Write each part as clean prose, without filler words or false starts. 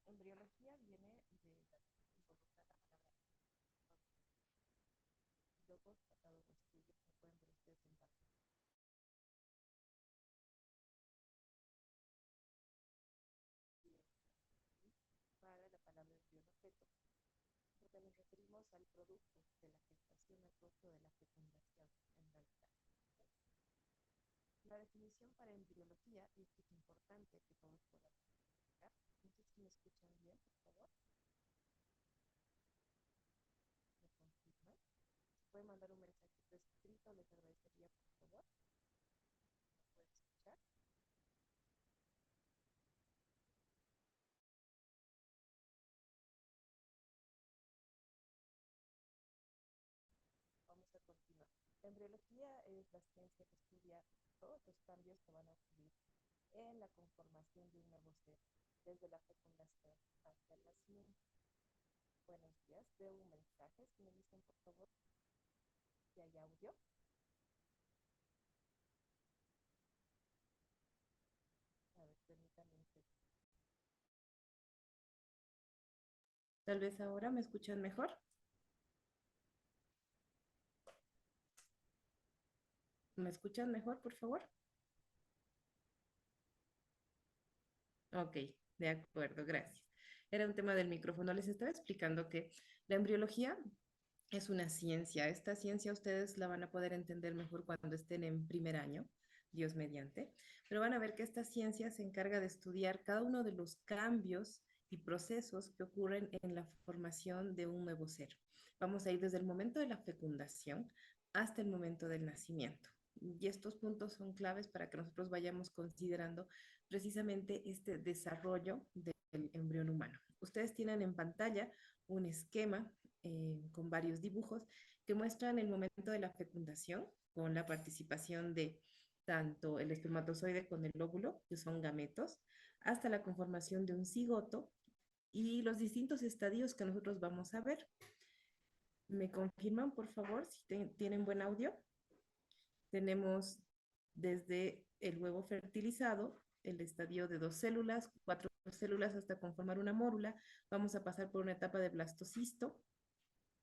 Embriología viene de involucrar la palabra luego tratado de estudios que pueden ver ustedes en para la palabra embrión-feto, porque nos referimos al producto de la gestación, al producto de la fecundación en realidad. La definición para embriología, y esto es importante que todos podamos explicar. No sé si me escuchan bien, por favor. ¿Me confirman? Si pueden mandar un mensajito escrito, les agradecería, por favor. ¿Me pueden escuchar? Vamos a continuar. La embriología es la ciencia que estudia todos los cambios que van a ocurrir en la conformación de un nuevo ser, desde la fecundación hasta el nacimiento. Buenos días, veo un mensaje, si me dicen por favor si hay audio. A ver, permítanme un segundo. Tal vez ahora me escuchan mejor. ¿Me escuchan mejor, por favor? Ok, de acuerdo, gracias. Era un tema del micrófono. Les estaba explicando que la embriología es una ciencia. Esta ciencia ustedes la van a poder entender mejor cuando estén en primer año, Dios mediante. Pero van a ver que esta ciencia se encarga de estudiar cada uno de los cambios y procesos que ocurren en la formación de un nuevo ser. Vamos a ir desde el momento de la fecundación hasta el momento del nacimiento. Y estos puntos son claves para que nosotros vayamos considerando precisamente este desarrollo del embrión humano. Ustedes tienen en pantalla un esquema con varios dibujos que muestran el momento de la fecundación con la participación de tanto el espermatozoide con el óvulo, que son gametos, hasta la conformación de un cigoto y los distintos estadios que nosotros vamos a ver. ¿Me confirman, por favor, si tienen buen audio? Tenemos desde el huevo fertilizado, el estadio de 2 células, 4 células hasta conformar una mórula. Vamos a pasar por una etapa de blastocisto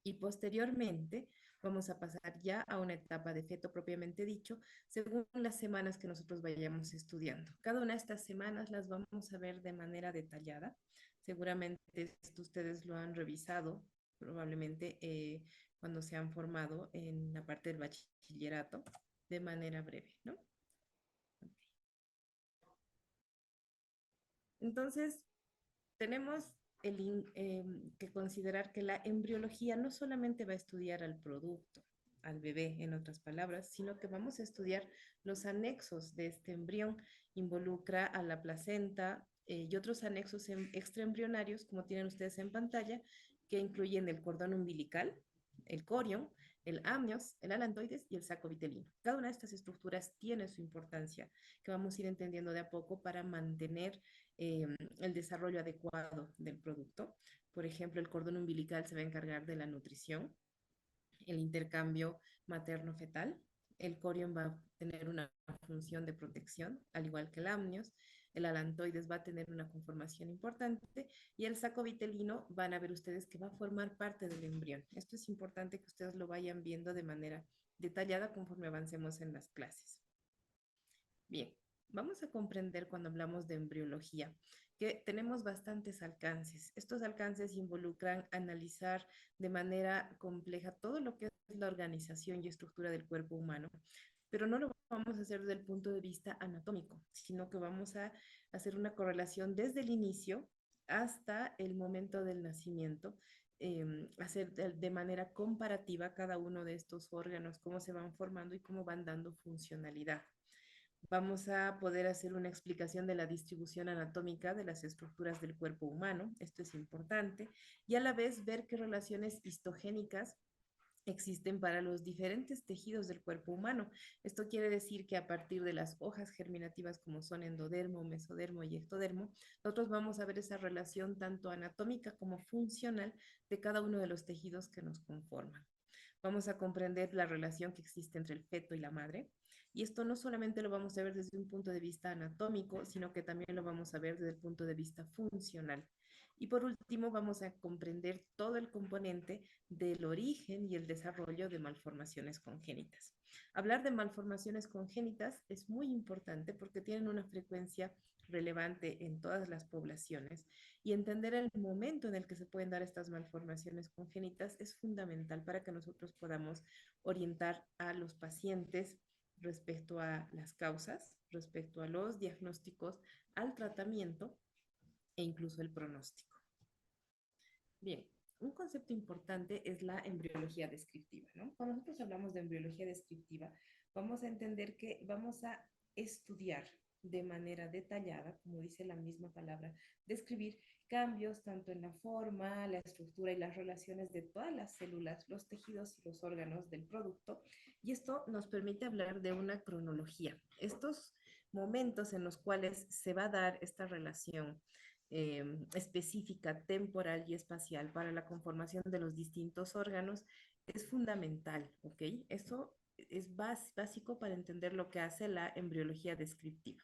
y posteriormente vamos a pasar ya a una etapa de feto propiamente dicho, según las semanas que nosotros vayamos estudiando. Cada una de estas semanas las vamos a ver de manera detallada. Seguramente esto ustedes lo han revisado probablemente cuando se han formado en la parte del bachillerato de manera breve, ¿no? Entonces, tenemos que considerar que la embriología no solamente va a estudiar al producto, al bebé, en otras palabras, sino que vamos a estudiar los anexos de este embrión. Involucra a la placenta y otros anexos extraembrionarios, como tienen ustedes en pantalla, que incluyen el cordón umbilical, el corión, el amnios, el alantoides y el saco vitelino. Cada una de estas estructuras tiene su importancia, que vamos a ir entendiendo de a poco para mantener el desarrollo adecuado del producto. Por ejemplo, el cordón umbilical se va a encargar de la nutrición, el intercambio materno-fetal. El corión va a tener una función de protección, al igual que el amnios. El alantoides va a tener una conformación importante y el saco vitelino van a ver ustedes que va a formar parte del embrión. Esto es importante que ustedes lo vayan viendo de manera detallada conforme avancemos en las clases. Bien, vamos a comprender cuando hablamos de embriología que tenemos bastantes alcances. Estos alcances involucran analizar de manera compleja todo lo que es la organización y estructura del cuerpo humano, pero no lo vamos a hacer desde el punto de vista anatómico, sino que vamos a hacer una correlación desde el inicio hasta el momento del nacimiento, hacer de manera comparativa cada uno de estos órganos, cómo se van formando y cómo van dando funcionalidad. Vamos a poder hacer una explicación de la distribución anatómica de las estructuras del cuerpo humano, esto es importante, y a la vez ver qué relaciones histogénicas existen para los diferentes tejidos del cuerpo humano. Esto quiere decir que a partir de las hojas germinativas como son endodermo, mesodermo y ectodermo, nosotros vamos a ver esa relación tanto anatómica como funcional de cada uno de los tejidos que nos conforman. Vamos a comprender la relación que existe entre el feto y la madre. Y esto no solamente lo vamos a ver desde un punto de vista anatómico, sino que también lo vamos a ver desde el punto de vista funcional. Y por último, vamos a comprender todo el componente del origen y el desarrollo de malformaciones congénitas. Hablar de malformaciones congénitas es muy importante porque tienen una frecuencia relevante en todas las poblaciones y entender el momento en el que se pueden dar estas malformaciones congénitas es fundamental para que nosotros podamos orientar a los pacientes respecto a las causas, respecto a los diagnósticos, al tratamiento e incluso el pronóstico. Bien, un concepto importante es la embriología descriptiva, ¿no? Cuando nosotros hablamos de embriología descriptiva, vamos a entender que vamos a estudiar de manera detallada, como dice la misma palabra, describir cambios tanto en la forma, la estructura y las relaciones de todas las células, los tejidos y los órganos del producto. Y esto nos permite hablar de una cronología. Estos momentos en los cuales se va a dar esta relación específica, temporal y espacial para la conformación de los distintos órganos es fundamental, ¿ok? Eso es básico para entender lo que hace la embriología descriptiva.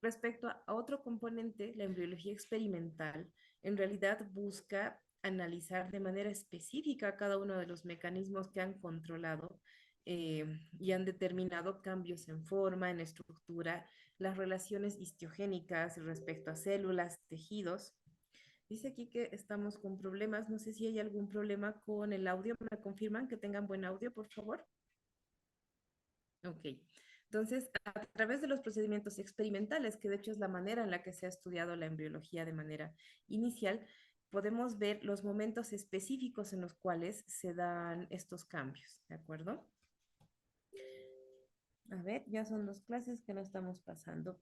Respecto a otro componente, la embriología experimental en realidad busca analizar de manera específica cada uno de los mecanismos que han controlado y han determinado cambios en forma, en estructura, las relaciones histiogénicas respecto a células, tejidos. Dice aquí que estamos con problemas. No sé si hay algún problema con el audio. ¿Me confirman que tengan buen audio, por favor? Ok. Entonces, a través de los procedimientos experimentales, que de hecho es la manera en la que se ha estudiado la embriología de manera inicial, podemos ver los momentos específicos en los cuales se dan estos cambios, ¿de acuerdo? A ver, ya son dos clases que no estamos pasando.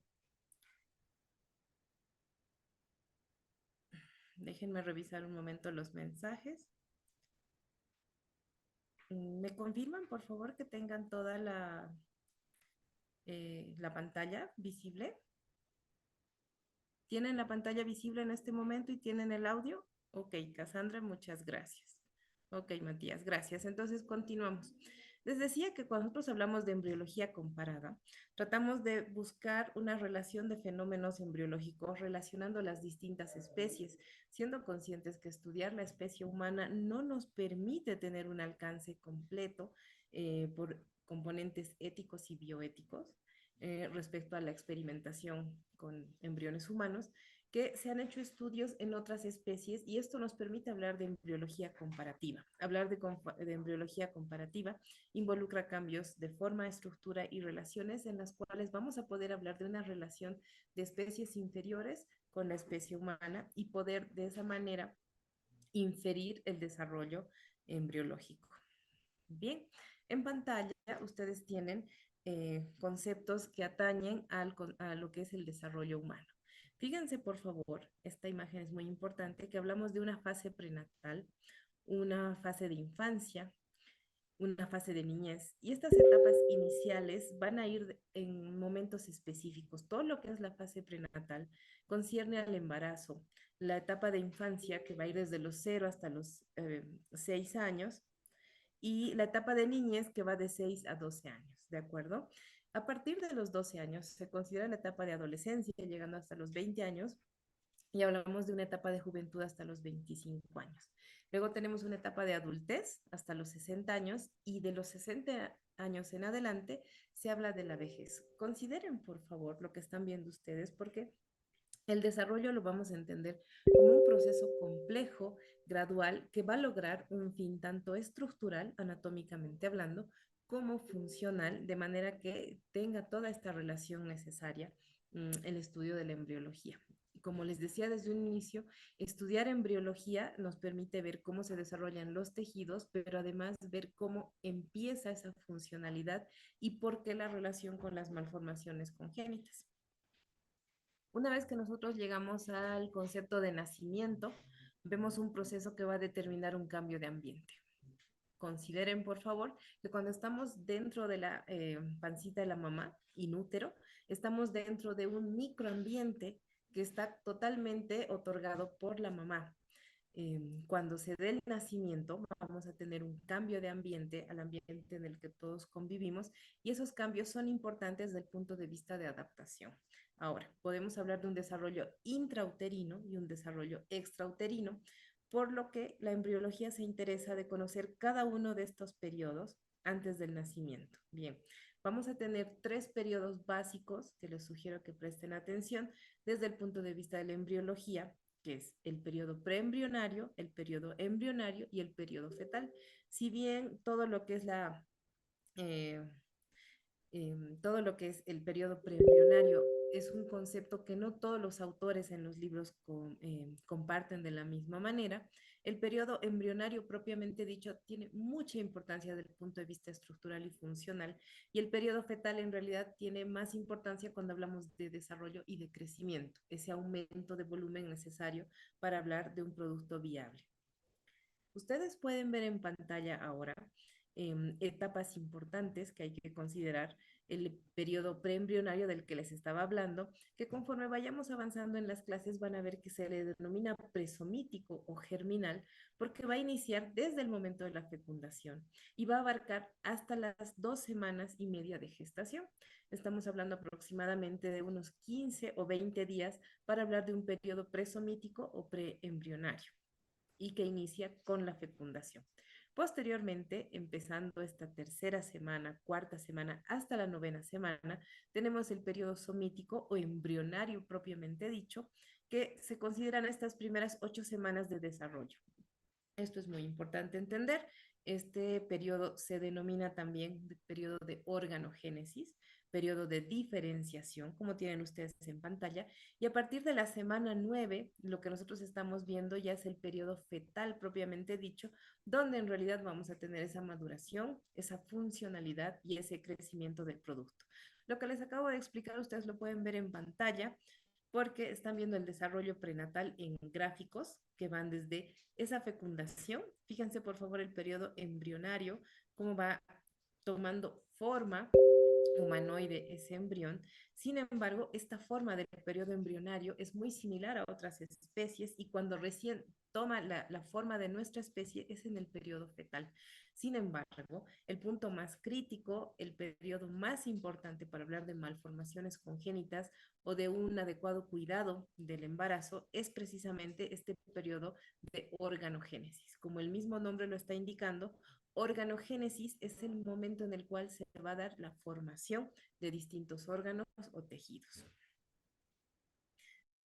Déjenme revisar un momento los mensajes. ¿Me confirman, por favor, que tengan toda la pantalla visible? ¿Tienen la pantalla visible en este momento y tienen el audio? Ok, Cassandra, muchas gracias. Ok, Matías, gracias. Entonces, continuamos. Les decía que cuando nosotros hablamos de embriología comparada, tratamos de buscar una relación de fenómenos embriológicos relacionando las distintas especies, siendo conscientes que estudiar la especie humana no nos permite tener un alcance completo por componentes éticos y bioéticos respecto a la experimentación con embriones humanos, que se han hecho estudios en otras especies y esto nos permite hablar de embriología comparativa. Hablar de embriología comparativa involucra cambios de forma, estructura y relaciones en las cuales vamos a poder hablar de una relación de especies inferiores con la especie humana y poder de esa manera inferir el desarrollo embriológico. Bien, en pantalla ustedes tienen conceptos que atañen a lo que es el desarrollo humano. Fíjense, por favor, esta imagen es muy importante, que hablamos de una fase prenatal, una fase de infancia, una fase de niñez. Y estas etapas iniciales van a ir en momentos específicos. Todo lo que es la fase prenatal concierne al embarazo. La etapa de infancia, que va a ir desde los 0 hasta los 6 años, y la etapa de niñez que va de 6 a 12 años, ¿de acuerdo? A partir de los 12 años se considera la etapa de adolescencia, llegando hasta los 20 años, y hablamos de una etapa de juventud hasta los 25 años. Luego tenemos una etapa de adultez hasta los 60 años y de los 60 años en adelante se habla de la vejez. Consideren, por favor, lo que están viendo ustedes porque el desarrollo lo vamos a entender como un proceso complejo, gradual, que va a lograr un fin tanto estructural, anatómicamente hablando, como funcional, de manera que tenga toda esta relación necesaria el estudio de la embriología. Como les decía desde un inicio, estudiar embriología nos permite ver cómo se desarrollan los tejidos, pero además ver cómo empieza esa funcionalidad y por qué la relación con las malformaciones congénitas. Una vez que nosotros llegamos al concepto de nacimiento, vemos un proceso que va a determinar un cambio de ambiente. Consideren, por favor, que cuando estamos dentro de la pancita de la mamá, inútero, estamos dentro de un microambiente que está totalmente otorgado por la mamá. cuando se dé el nacimiento, vamos a tener un cambio de ambiente al ambiente en el que todos convivimos y esos cambios son importantes desde el punto de vista de adaptación. Ahora, podemos hablar de un desarrollo intrauterino y un desarrollo extrauterino, por lo que la embriología se interesa de conocer cada uno de estos periodos antes del nacimiento. Bien, vamos a tener tres periodos básicos que les sugiero que presten atención desde el punto de vista de la embriología, que es el periodo preembrionario, el periodo embrionario y el periodo fetal. Si bien todo lo que es eh, todo lo que es el periodo preembrionario es un concepto que no todos los autores en los libros comparten de la misma manera. El periodo embrionario propiamente dicho tiene mucha importancia desde el punto de vista estructural y funcional, y el periodo fetal en realidad tiene más importancia cuando hablamos de desarrollo y de crecimiento, ese aumento de volumen necesario para hablar de un producto viable. Ustedes pueden ver en pantalla ahora etapas importantes que hay que considerar, el periodo preembrionario del que les estaba hablando, que conforme vayamos avanzando en las clases van a ver que se le denomina presomítico o germinal, porque va a iniciar desde el momento de la fecundación y va a abarcar hasta las 2 semanas y media de gestación. Estamos hablando aproximadamente de unos 15 o 20 días para hablar de un periodo presomítico o preembrionario y que inicia con la fecundación. Posteriormente, empezando esta tercera semana, cuarta semana, hasta la novena semana, tenemos el periodo somítico o embrionario propiamente dicho, que se consideran estas primeras 8 semanas de desarrollo. Esto es muy importante entender. Este periodo se denomina también periodo de organogénesis, periodo de diferenciación, como tienen ustedes en pantalla, y a partir de la semana 9, lo que nosotros estamos viendo ya es el periodo fetal propiamente dicho, donde en realidad vamos a tener esa maduración, esa funcionalidad y ese crecimiento del producto. Lo que les acabo de explicar, ustedes lo pueden ver en pantalla porque están viendo el desarrollo prenatal en gráficos que van desde esa fecundación. Fíjense por favor el periodo embrionario, cómo va tomando forma humanoide ese embrión. Sin embargo, esta forma del periodo embrionario es muy similar a otras especies y cuando recién toma la forma de nuestra especie es en el periodo fetal. Sin embargo, el punto más crítico, el periodo más importante para hablar de malformaciones congénitas o de un adecuado cuidado del embarazo es precisamente este periodo de organogénesis. Como el mismo nombre lo está indicando, organogénesis es el momento en el cual se va a dar la formación de distintos órganos o tejidos.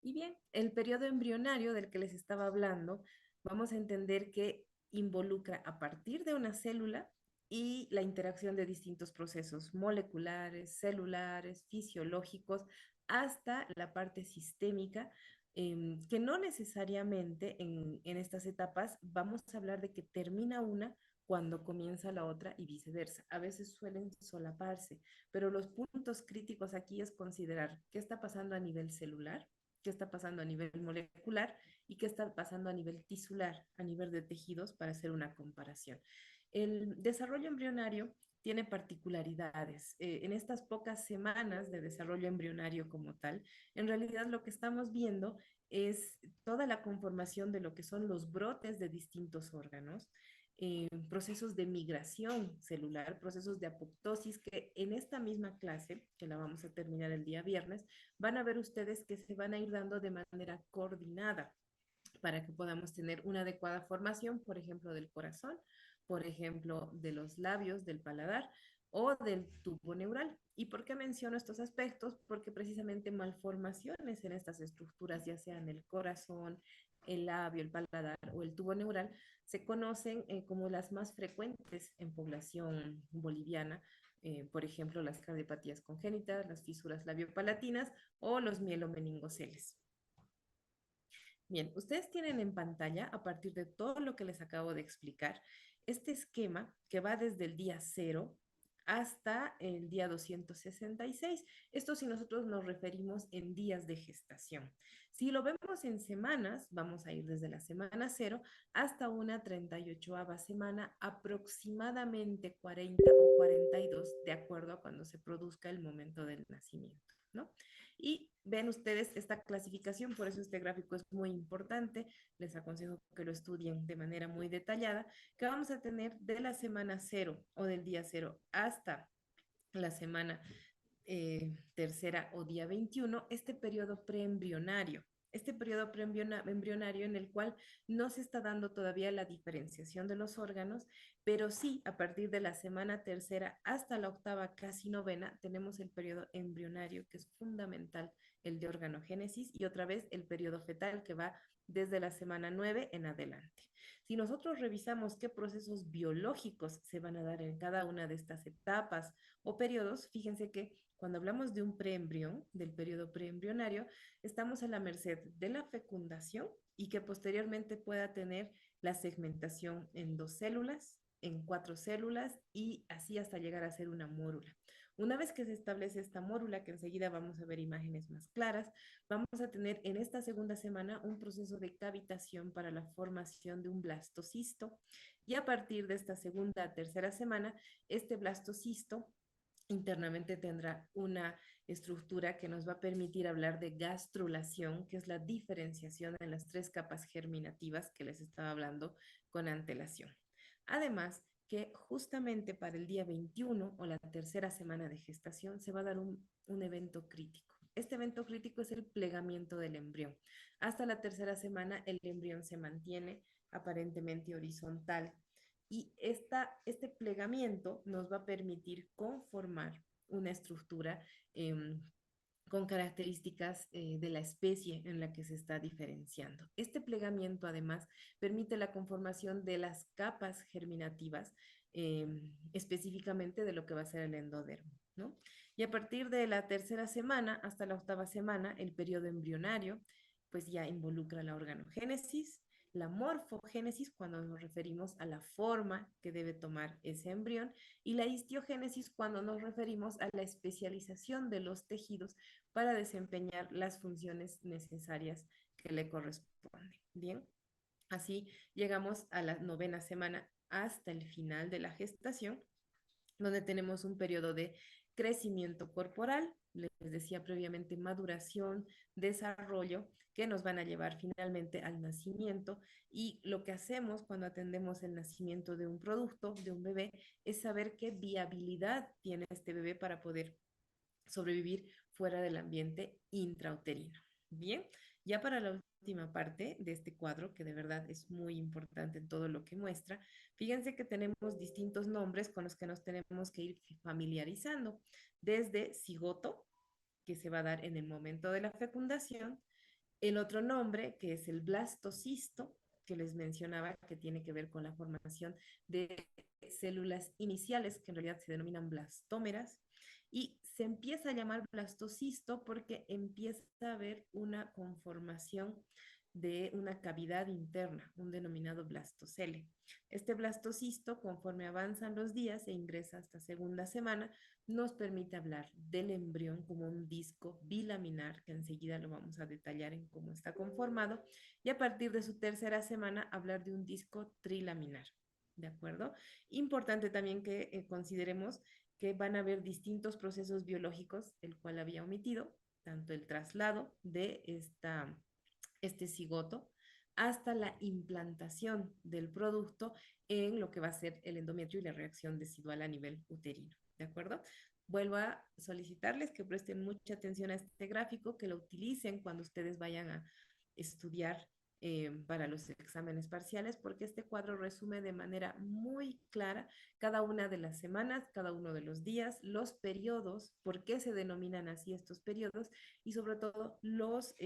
Y bien, el periodo embrionario del que les estaba hablando, vamos a entender que involucra a partir de una célula y la interacción de distintos procesos moleculares, celulares, fisiológicos, hasta la parte sistémica, que no necesariamente en estas etapas vamos a hablar de que termina una cuando comienza la otra y viceversa. A veces suelen solaparse, pero los puntos críticos aquí es considerar qué está pasando a nivel celular, qué está pasando a nivel molecular y qué está pasando a nivel tisular, a nivel de tejidos, para hacer una comparación. El desarrollo embrionario tiene particularidades. En estas pocas semanas de desarrollo embrionario como tal, en realidad lo que estamos viendo es toda la conformación de lo que son los brotes de distintos órganos, procesos de migración celular, procesos de apoptosis, que en esta misma clase, que la vamos a terminar el día viernes, van a ver ustedes que se van a ir dando de manera coordinada para que podamos tener una adecuada formación, por ejemplo, del corazón, por ejemplo, de los labios, del paladar o del tubo neural. ¿Y por qué menciono estos aspectos? Porque precisamente malformaciones en estas estructuras, ya sean el corazón, el labio, el paladar o el tubo neural, se conocen como las más frecuentes en población boliviana, por ejemplo, las cardiopatías congénitas, las fisuras labiopalatinas o los mielomeningoceles. Bien, ustedes tienen en pantalla, a partir de todo lo que les acabo de explicar, este esquema que va desde el día 0 hasta el día 266. Esto si nosotros nos referimos en días de gestación. Si lo vemos en semanas, vamos a ir desde la semana 0 hasta una 38ª semana, aproximadamente 40 o 42, de acuerdo a cuando se produzca el momento del nacimiento, ¿no? Y ven ustedes esta clasificación, por eso este gráfico es muy importante, les aconsejo que lo estudien de manera muy detallada, que vamos a tener de la semana cero o del día cero hasta la semana tercera o día 21, este periodo preembrionario. Este periodo preembrionario en el cual no se está dando todavía la diferenciación de los órganos, pero sí a partir de la semana tercera hasta la octava, casi novena, tenemos el periodo embrionario, que es fundamental, el de organogénesis, y otra vez el periodo fetal, que va desde la semana 9 en adelante. Si nosotros revisamos qué procesos biológicos se van a dar en cada una de estas etapas o periodos, fíjense que cuando hablamos de un preembrión, del periodo preembrionario, estamos a la merced de la fecundación y que posteriormente pueda tener la segmentación en 2 células, en 4 células y así hasta llegar a ser una mórula. Una vez que se establece esta mórula, que enseguida vamos a ver imágenes más claras, vamos a tener en esta segunda semana un proceso de cavitación para la formación de un blastocisto y a partir de esta segunda a tercera semana, este blastocisto internamente tendrá una estructura que nos va a permitir hablar de gastrulación, que es la diferenciación en las 3 capas germinativas que les estaba hablando con antelación. Además, que justamente para el día 21 o la tercera semana de gestación se va a dar un evento crítico. Este evento crítico es el plegamiento del embrión. Hasta la tercera semana el embrión se mantiene aparentemente horizontal y este plegamiento nos va a permitir conformar una estructura con características de la especie en la que se está diferenciando. Este plegamiento además permite la conformación de las capas germinativas, eh, específicamente de lo que va a ser el endodermo, ¿no? Y a partir de la tercera semana hasta la octava semana, el periodo embrionario, pues ya involucra la organogénesis, la morfogénesis, cuando nos referimos a la forma que debe tomar ese embrión, y la histiogénesis, cuando nos referimos a la especialización de los tejidos para desempeñar las funciones necesarias que le corresponden. Bien, así llegamos a la novena semana hasta el final de la gestación, donde tenemos un periodo de crecimiento corporal, les decía previamente, maduración, desarrollo, que nos van a llevar finalmente al nacimiento. Y lo que hacemos cuando atendemos el nacimiento de un producto, de un bebé, es saber qué viabilidad tiene este bebé para poder sobrevivir fuera del ambiente intrauterino. Bien, ya para la última parte de este cuadro, que de verdad es muy importante en todo lo que muestra, fíjense que tenemos distintos nombres con los que nos tenemos que ir familiarizando, desde cigoto, que se va a dar en el momento de la fecundación, el otro nombre, que es el blastocisto, que les mencionaba, que tiene que ver con la formación de células iniciales, que en realidad se denominan blastómeras, y se empieza a llamar blastocisto porque empieza a haber una conformación de una cavidad interna, un denominado blastocele. Este blastocisto, conforme avanzan los días e ingresa hasta segunda semana, nos permite hablar del embrión como un disco bilaminar, que enseguida lo vamos a detallar en cómo está conformado, y a partir de su tercera semana hablar de un disco trilaminar. ¿De acuerdo? Importante también que consideremos que van a haber distintos procesos biológicos, el cual había omitido, tanto el traslado de este cigoto hasta la implantación del producto en lo que va a ser el endometrio y la reacción decidual a nivel uterino. ¿De acuerdo? Vuelvo a solicitarles que presten mucha atención a este gráfico, que lo utilicen cuando ustedes vayan a estudiar para los exámenes parciales, porque este cuadro resume de manera muy clara cada una de las semanas, cada uno de los días, los periodos, por qué se denominan así estos periodos y sobre todo los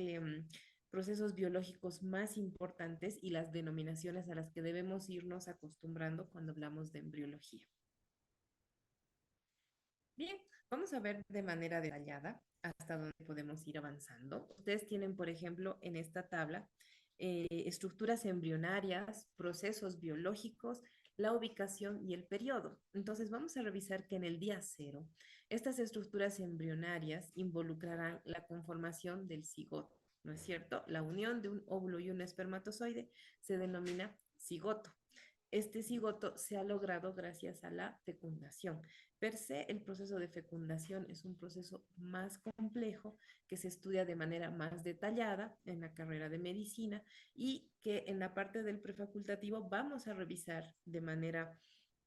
procesos biológicos más importantes y las denominaciones a las que debemos irnos acostumbrando cuando hablamos de embriología. Bien, vamos a ver de manera detallada hasta dónde podemos ir avanzando. Ustedes tienen, por ejemplo, en esta tabla estructuras embrionarias, procesos biológicos, la ubicación y el periodo. Entonces vamos a revisar que en el día cero, estas estructuras embrionarias involucrarán la conformación del cigoto, ¿no es cierto? La unión de un óvulo y un espermatozoide se denomina cigoto. este cigoto se ha logrado gracias a la fecundación. Per se, el proceso de fecundación es un proceso más complejo que se estudia de manera más detallada en la carrera de medicina y que en la parte del prefacultativo vamos a revisar de manera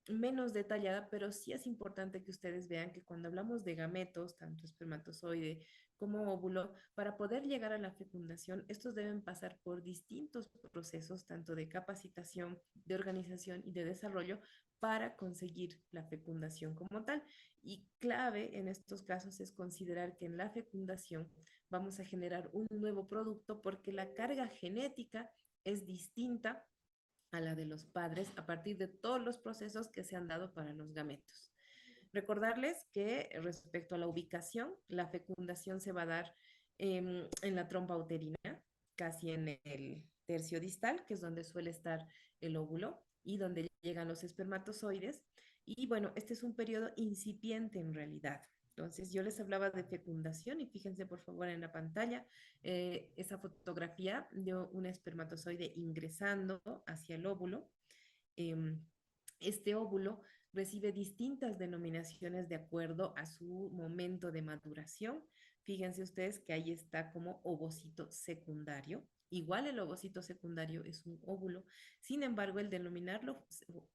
menos detallada, pero sí es importante que ustedes vean que cuando hablamos de gametos, tanto espermatozoide como óvulo, para poder llegar a la fecundación, estos deben pasar por distintos procesos, tanto de capacitación, de organización y de desarrollo, para conseguir la fecundación como tal. Y clave en estos casos es considerar que en la fecundación vamos a generar un nuevo producto porque la carga genética es distinta a la de los padres a partir de todos los procesos que se han dado para los gametos. Recordarles que respecto a la ubicación, la fecundación se va a dar en la trompa uterina, casi en el tercio distal, que es donde suele estar el óvulo y donde llegan los espermatozoides. Y bueno, este es un periodo incipiente en realidad. Entonces, yo les hablaba de fecundación y fíjense por favor en la pantalla esa fotografía de un espermatozoide ingresando hacia el óvulo. Eh, este óvulo recibe distintas denominaciones de acuerdo a su momento de maduración. Fíjense ustedes que ahí está como ovocito secundario. Igual el ovocito secundario es un óvulo, sin embargo, el denominarlo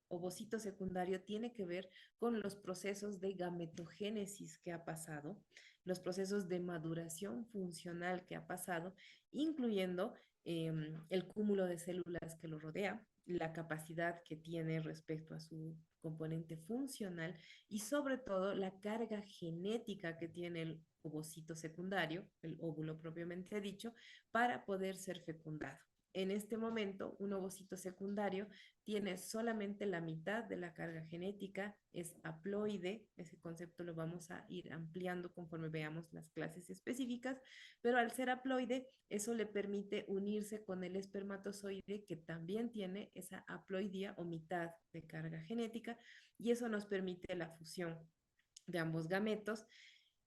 ovocito secundario tiene que ver con los procesos de gametogénesis que ha pasado, los procesos de maduración funcional que ha pasado, incluyendo el cúmulo de células que lo rodea, la capacidad que tiene respecto a su componente funcional y sobre todo la carga genética que tiene el ovocito secundario, el óvulo propiamente dicho, para poder ser fecundado. En este momento, un ovocito secundario tiene solamente la mitad de la carga genética, es haploide, ese concepto lo vamos a ir ampliando conforme veamos las clases específicas, pero al ser haploide, eso le permite unirse con el espermatozoide que también tiene esa haploidía o mitad de carga genética y eso nos permite la fusión de ambos gametos.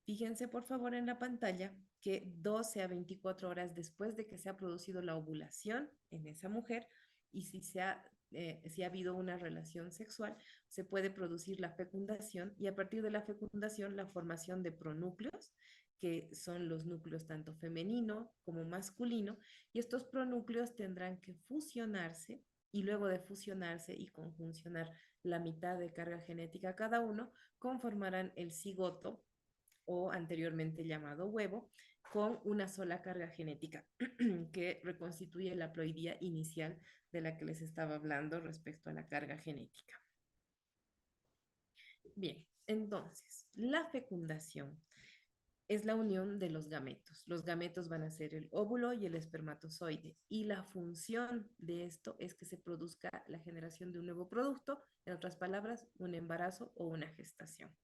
Fíjense por favor en la pantalla que 12 a 24 horas después de que se ha producido la ovulación en esa mujer y si ha habido una relación sexual, se puede producir la fecundación y a partir de la fecundación la formación de pronúcleos, que son los núcleos tanto femenino como masculino, y estos pronúcleos tendrán que fusionarse y luego de fusionarse y conjuncionar la mitad de carga genética cada uno, conformarán el cigoto o anteriormente llamado huevo, con una sola carga genética que reconstituye la ploidía inicial de la que les estaba hablando respecto a la carga genética. Bien, entonces, la fecundación es la unión de los gametos. Los gametos van a ser el óvulo y el espermatozoide. Y la función de esto es que se produzca la generación de un nuevo producto, en otras palabras, un embarazo o una gestación.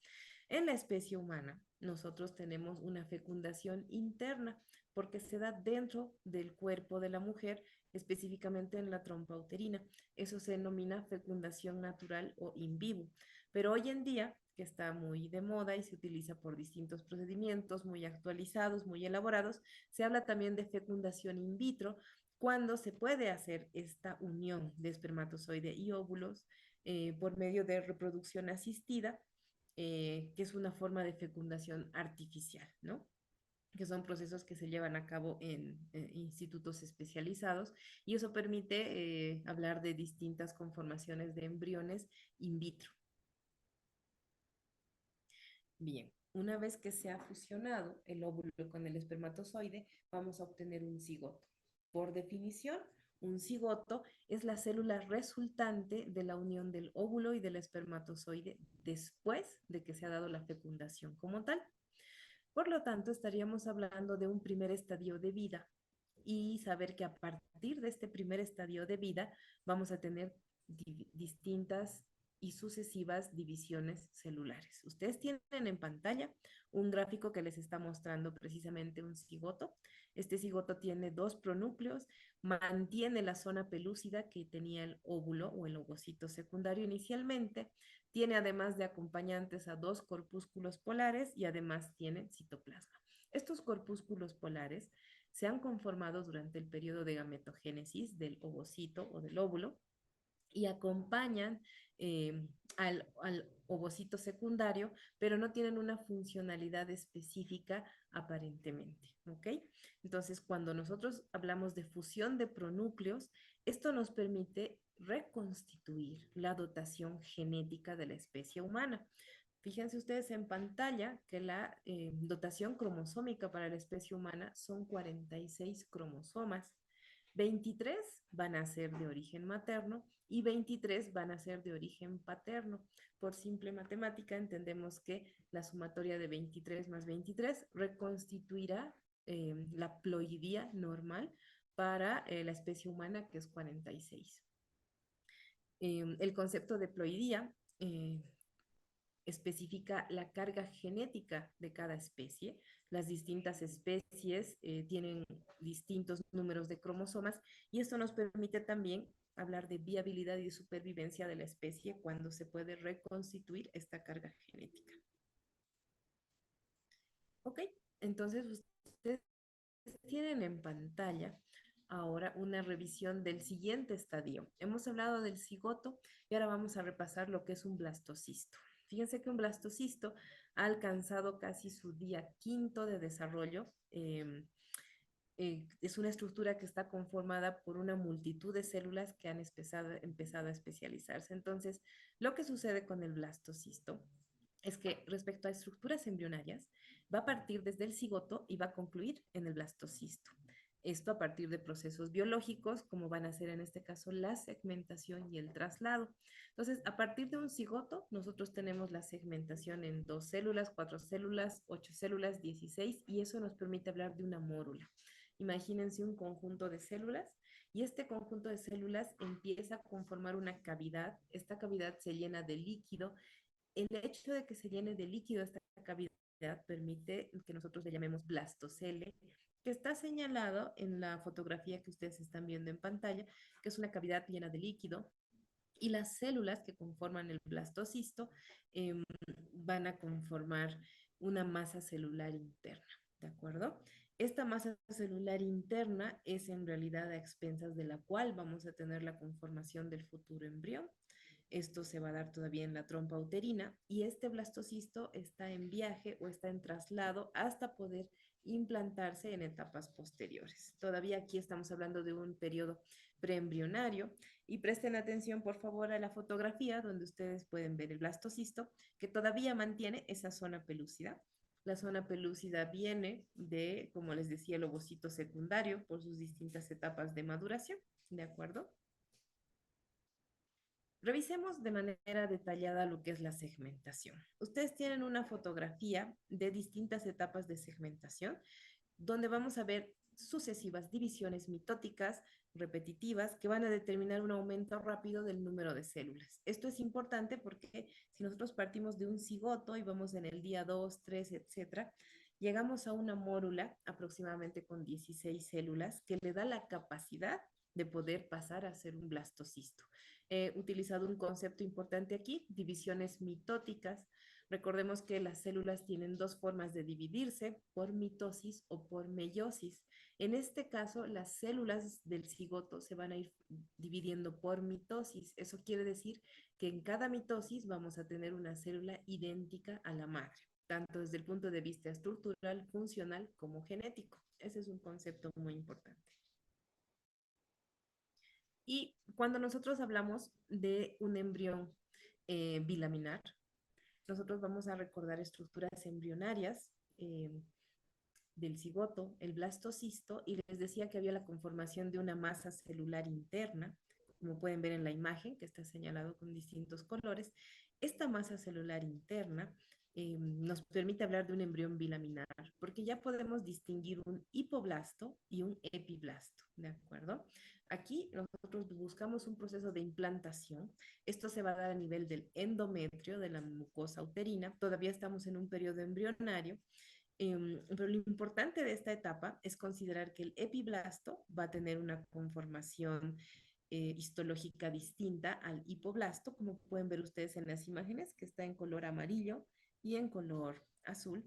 En la especie humana, nosotros tenemos una fecundación interna porque se da dentro del cuerpo de la mujer, específicamente en la trompa uterina. Eso se denomina fecundación natural o in vivo. Pero hoy en día, que está muy de moda y se utiliza por distintos procedimientos muy actualizados, muy elaborados, se habla también de fecundación in vitro, cuando se puede hacer esta unión de espermatozoide y óvulos por medio de reproducción asistida, que es una forma de fecundación artificial, ¿no? Que son procesos que se llevan a cabo en institutos especializados y eso permite hablar de distintas conformaciones de embriones in vitro. Bien, una vez que se ha fusionado el óvulo con el espermatozoide, vamos a obtener un cigoto. Por definición, un cigoto es la célula resultante de la unión del óvulo y del espermatozoide después de que se ha dado la fecundación como tal. Por lo tanto, estaríamos hablando de un primer estadio de vida y saber que a partir de este primer estadio de vida vamos a tener distintas y sucesivas divisiones celulares. Ustedes tienen en pantalla un gráfico que les está mostrando precisamente un cigoto. Este cigoto tiene dos pronúcleos, mantiene la zona pelúcida que tenía el óvulo o el ovocito secundario inicialmente, tiene además de acompañantes a dos corpúsculos polares y además tiene citoplasma. Estos corpúsculos polares se han conformado durante el periodo de gametogénesis del ovocito o del óvulo y acompañan al ovocito secundario, pero no tienen una funcionalidad específica aparentemente, ¿ok? Entonces, cuando nosotros hablamos de fusión de pronúcleos, esto nos permite reconstituir la dotación genética de la especie humana. Fíjense ustedes en pantalla que la dotación cromosómica para la especie humana son 46 cromosomas. 23 van a ser de origen materno y 23 van a ser de origen paterno. Por simple matemática entendemos que la sumatoria de 23 más 23 reconstituirá la ploidía normal para la especie humana, que es 46. El concepto de ploidía especifica la carga genética de cada especie. Las distintas especies tienen distintos números de cromosomas y esto nos permite también hablar de viabilidad y de supervivencia de la especie cuando se puede reconstituir esta carga genética. Ok, entonces ustedes tienen en pantalla ahora una revisión del siguiente estadio. Hemos hablado del cigoto y ahora vamos a repasar lo que es un blastocisto. Fíjense que un blastocisto ha alcanzado casi su día quinto de desarrollo. Es una estructura que está conformada por una multitud de células que han empezado a especializarse. Entonces, lo que sucede con el blastocisto es que respecto a estructuras embrionarias, va a partir desde el cigoto y va a concluir en el blastocisto. Esto a partir de procesos biológicos, como van a ser en este caso la segmentación y el traslado. Entonces, a partir de un cigoto, nosotros tenemos la segmentación en 2 células, 4 células, 8 células, 16, y eso nos permite hablar de una mórula. Imagínense un conjunto de células y este conjunto de células empieza a conformar una cavidad. Esta cavidad se llena de líquido. El hecho de que se llene de líquido esta cavidad permite que nosotros le llamemos blastocele, que está señalado en la fotografía que ustedes están viendo en pantalla, que es una cavidad llena de líquido, y las células que conforman el blastocisto eh, van a conformar una masa celular interna, ¿de acuerdo? Esta masa celular interna es en realidad a expensas de la cual vamos a tener la conformación del futuro embrión. Esto se va a dar todavía en la trompa uterina y este blastocisto está en viaje o está en traslado hasta poder implantarse en etapas posteriores. Todavía aquí estamos hablando de un periodo preembrionario y presten atención por favor a la fotografía donde ustedes pueden ver el blastocisto que todavía mantiene esa zona pelúcida. La zona pelúcida viene de, como les decía, el ovocito secundario por sus distintas etapas de maduración, ¿de acuerdo? Revisemos de manera detallada lo que es la segmentación. Ustedes tienen una fotografía de distintas etapas de segmentación, donde vamos a ver sucesivas divisiones mitóticas repetitivas que van a determinar un aumento rápido del número de células. Esto es importante porque si nosotros partimos de un cigoto y vamos en el día 2, 3, etcétera, llegamos a una mórula aproximadamente con 16 células que le da la capacidad de poder pasar a ser un blastocisto. He utilizado un concepto importante aquí, divisiones mitóticas. Recordemos que las células tienen dos formas de dividirse, por mitosis o por meiosis. En este caso, las células del cigoto se van a ir dividiendo por mitosis. Eso quiere decir que en cada mitosis vamos a tener una célula idéntica a la madre, tanto desde el punto de vista estructural, funcional como genético. Ese es un concepto muy importante. Y cuando nosotros hablamos de un embrión bilaminar, nosotros vamos a recordar estructuras embrionarias del cigoto, el blastocisto, y les decía que había la conformación de una masa celular interna, como pueden ver en la imagen, que está señalado con distintos colores. Esta masa celular interna nos permite hablar de un embrión bilaminar, porque ya podemos distinguir un hipoblasto y un epiblasto, ¿de acuerdo? Aquí nosotros buscamos un proceso de implantación. Esto se va a dar a nivel del endometrio, de la mucosa uterina. Todavía estamos en un periodo embrionario, pero lo importante de esta etapa es considerar que el epiblasto va a tener una conformación histológica distinta al hipoblasto, como pueden ver ustedes en las imágenes, que está en color amarillo y en color azul.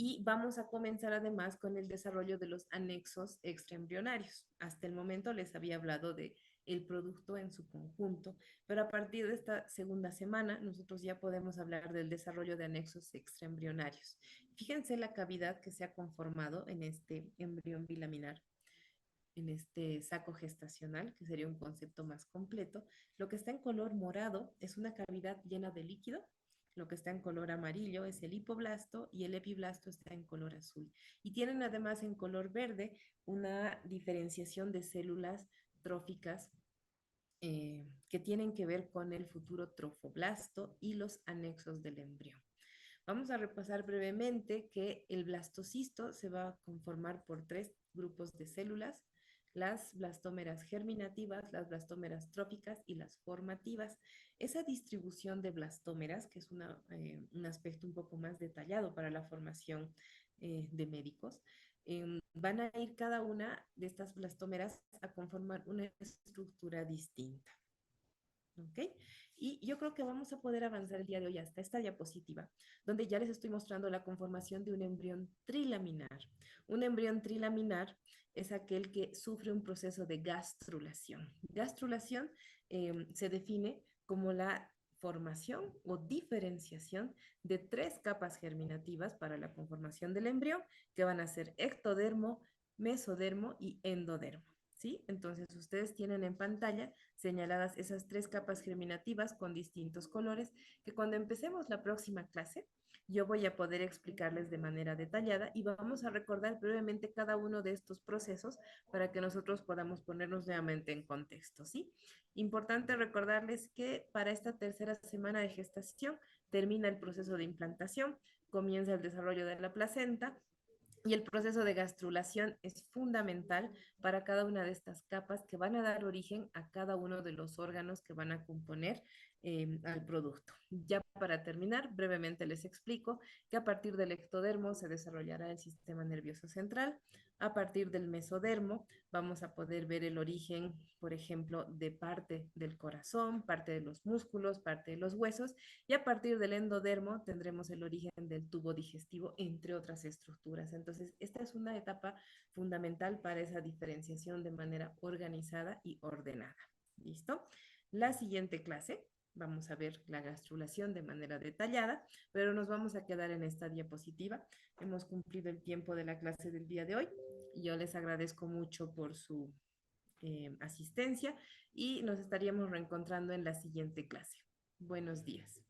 Y vamos a comenzar además con el desarrollo de los anexos extraembrionarios. Hasta el momento les había hablado de el producto en su conjunto, pero a partir de esta segunda semana nosotros ya podemos hablar del desarrollo de anexos extraembrionarios. Fíjense la cavidad que se ha conformado en este embrión bilaminar, en este saco gestacional, que sería un concepto más completo. Lo que está en color morado es una cavidad llena de líquido. Lo que está en color amarillo es el hipoblasto y el epiblasto está en color azul. Y tienen además en color verde una diferenciación de células tróficas que tienen que ver con el futuro trofoblasto y los anexos del embrión. Vamos a repasar brevemente que el blastocisto se va a conformar por tres grupos de células: las blastómeras germinativas, las blastómeras tróficas y las formativas. Esa distribución de blastómeras, que es un aspecto un poco más detallado para la formación de médicos, van a ir cada una de estas blastómeras a conformar una estructura distinta. ¿Ok? Y yo creo que vamos a poder avanzar el día de hoy hasta esta diapositiva, donde ya les estoy mostrando la conformación de un embrión trilaminar. Un embrión trilaminar es aquel que sufre un proceso de gastrulación. Gastrulación se define como la formación o diferenciación de tres capas germinativas para la conformación del embrión, que van a ser ectodermo, mesodermo y endodermo. ¿Sí? Entonces ustedes tienen en pantalla señaladas esas tres capas germinativas con distintos colores, que cuando empecemos la próxima clase, yo voy a poder explicarles de manera detallada y vamos a recordar brevemente cada uno de estos procesos para que nosotros podamos ponernos nuevamente en contexto, ¿sí? Importante recordarles que para esta tercera semana de gestación termina el proceso de implantación, comienza el desarrollo de la placenta, y el proceso de gastrulación es fundamental para cada una de estas capas que van a dar origen a cada uno de los órganos que van a componer al producto. Ya para terminar, brevemente les explico que a partir del ectodermo se desarrollará el sistema nervioso central. A partir del mesodermo vamos a poder ver el origen, por ejemplo, de parte del corazón, parte de los músculos, parte de los huesos, y a partir del endodermo tendremos el origen del tubo digestivo, entre otras estructuras. Entonces, esta es una etapa fundamental para esa diferenciación de manera organizada y ordenada. ¿Listo? La siguiente clase vamos a ver la gastrulación de manera detallada, pero nos vamos a quedar en esta diapositiva. Hemos cumplido el tiempo de la clase del día de hoy. Yo les agradezco mucho por su asistencia y nos estaríamos reencontrando en la siguiente clase. Buenos días.